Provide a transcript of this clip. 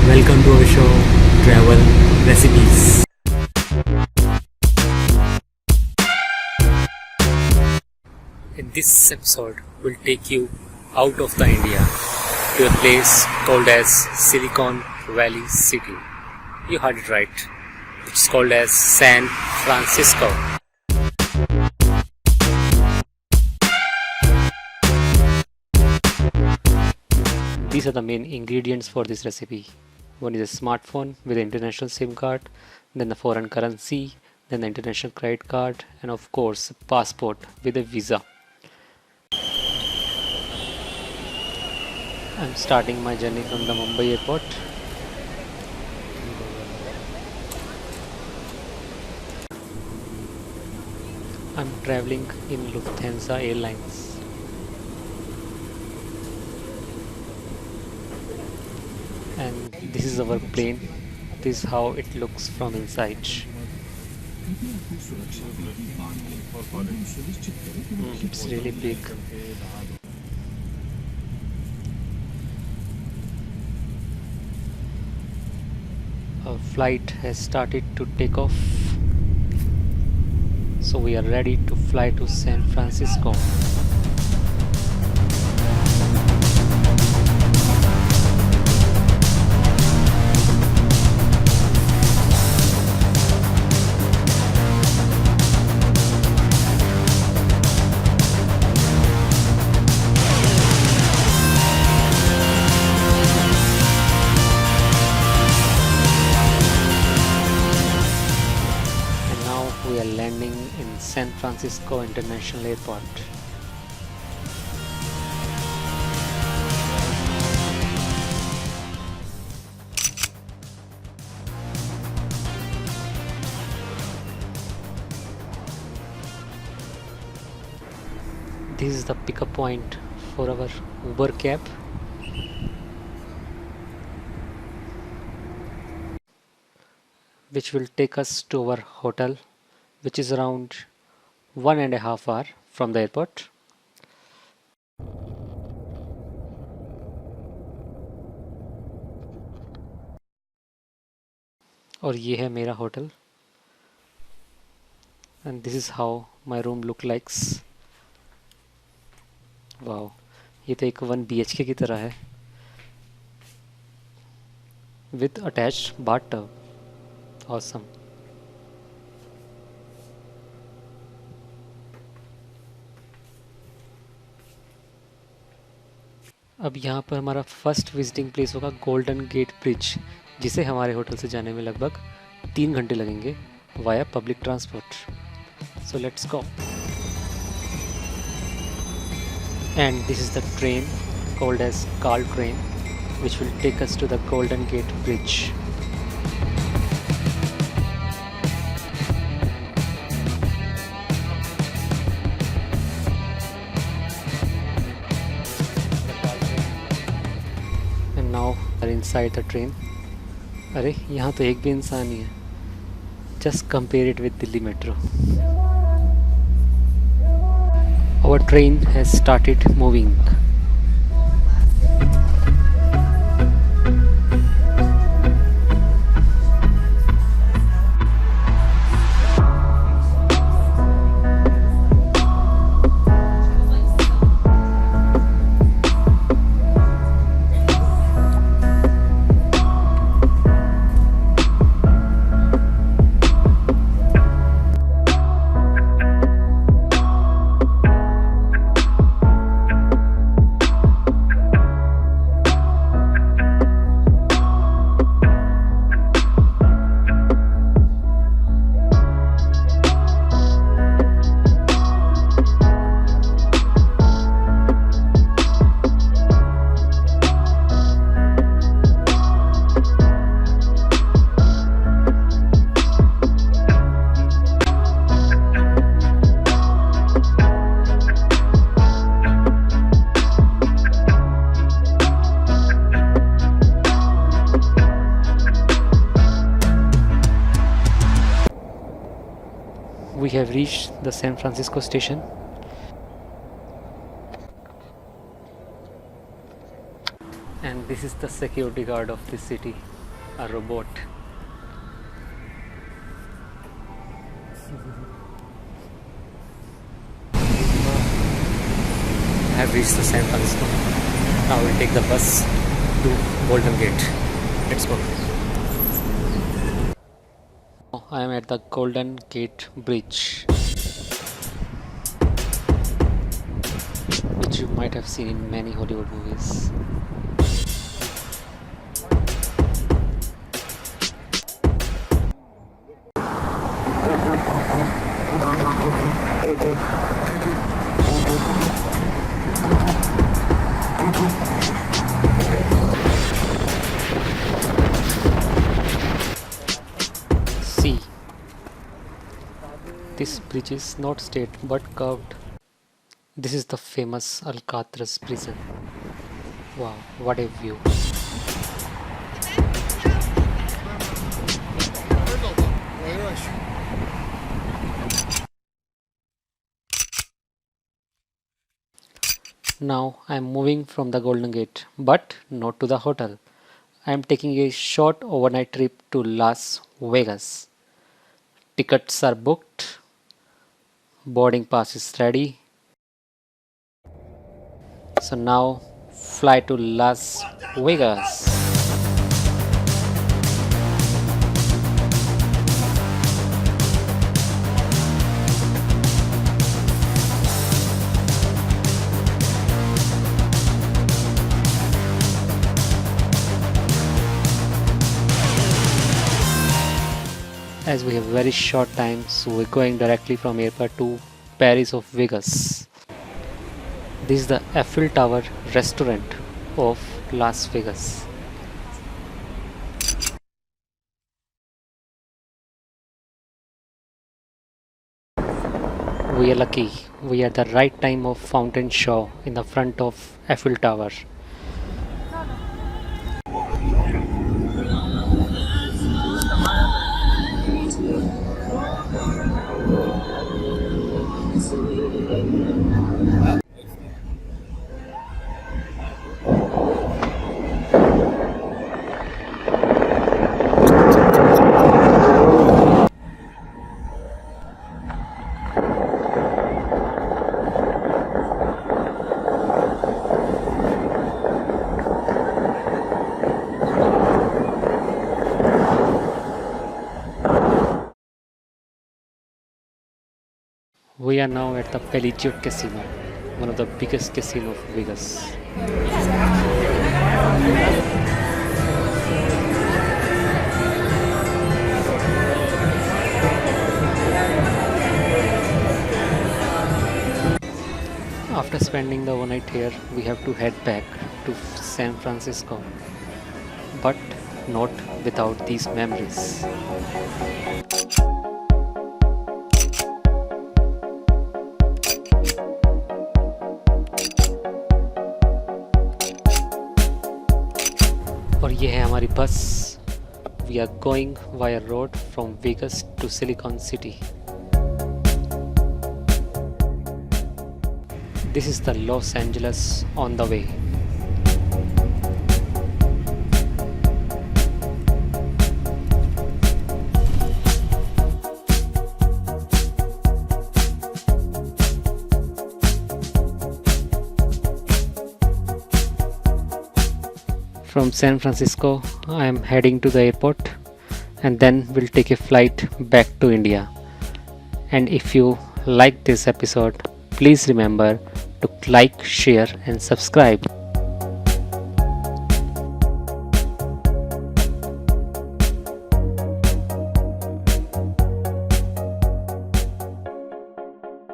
Welcome to our show, Travel Recipes. In this episode, we'll take you out of the India to a place called as Silicon Valley City. You heard it right. It's called as San Francisco. These are the main ingredients for this recipe. One is a smartphone with an international SIM card, then the foreign currency, then the international credit card, and of course, a passport with a visa. I'm starting my journey from the Mumbai airport. I'm traveling in Lufthansa Airlines. And this is our plane. This is how it looks from inside. It's really big. Our flight has started to take off, so we are ready to fly to San Francisco. We are landing in San Francisco International Airport. This is the pickup point for our Uber cab. Which will take us to our hotel, which is around 1.5 hours from the airport. और ये है मेरा hotel. And this is how my room look likes. Wow, ये तो एक 1 BHK की तरह है. With attached bathtub. Awesome. अब यहाँ पर हमारा फर्स्ट विजिटिंग प्लेस होगा गोल्डन गेट ब्रिज, जिसे हमारे होटल से जाने में लगभग 3 घंटे लगेंगे via public transport. So let's go. And this is the train called as कार्ल train which will take us to the Golden Gate Bridge. And now we are inside the train. अरे यहाँ तो एक भी इंसान नहीं है. Just compare it with Delhi Metro. Our train has started moving. We have reached the San Francisco station. And this is the security guard of this city. a robot. I have reached the San Francisco. Now we'll take the bus to Golden Gate. Let's go. I am at the Golden Gate Bridge, which you might have seen in many Hollywood movies. See, this bridge is not straight but curved. This is the famous Alcatraz prison. Wow, what a view! Now I am moving from the Golden Gate, but not to the hotel. I am taking a short overnight trip to Las Vegas. Tickets are booked, boarding pass is ready. So now fly to Las Vegas. As we have very short time, so we're going directly from airport to Paris of Vegas. This is the Eiffel Tower restaurant of Las Vegas. We are lucky. We are at the right time of fountain show in the front of Eiffel Tower. We are now at the Bellagio Casino, one of the biggest casino of Vegas. After spending the overnight here, we have to head back to San Francisco, but not without these memories. और ये है हमारी बस. We are going via road from Vegas to Silicon City. This is the Los Angeles on the way. From San Francisco, I am heading to the airport and then we'll take a flight back to India. And if you like this episode, please remember to like, share and subscribe.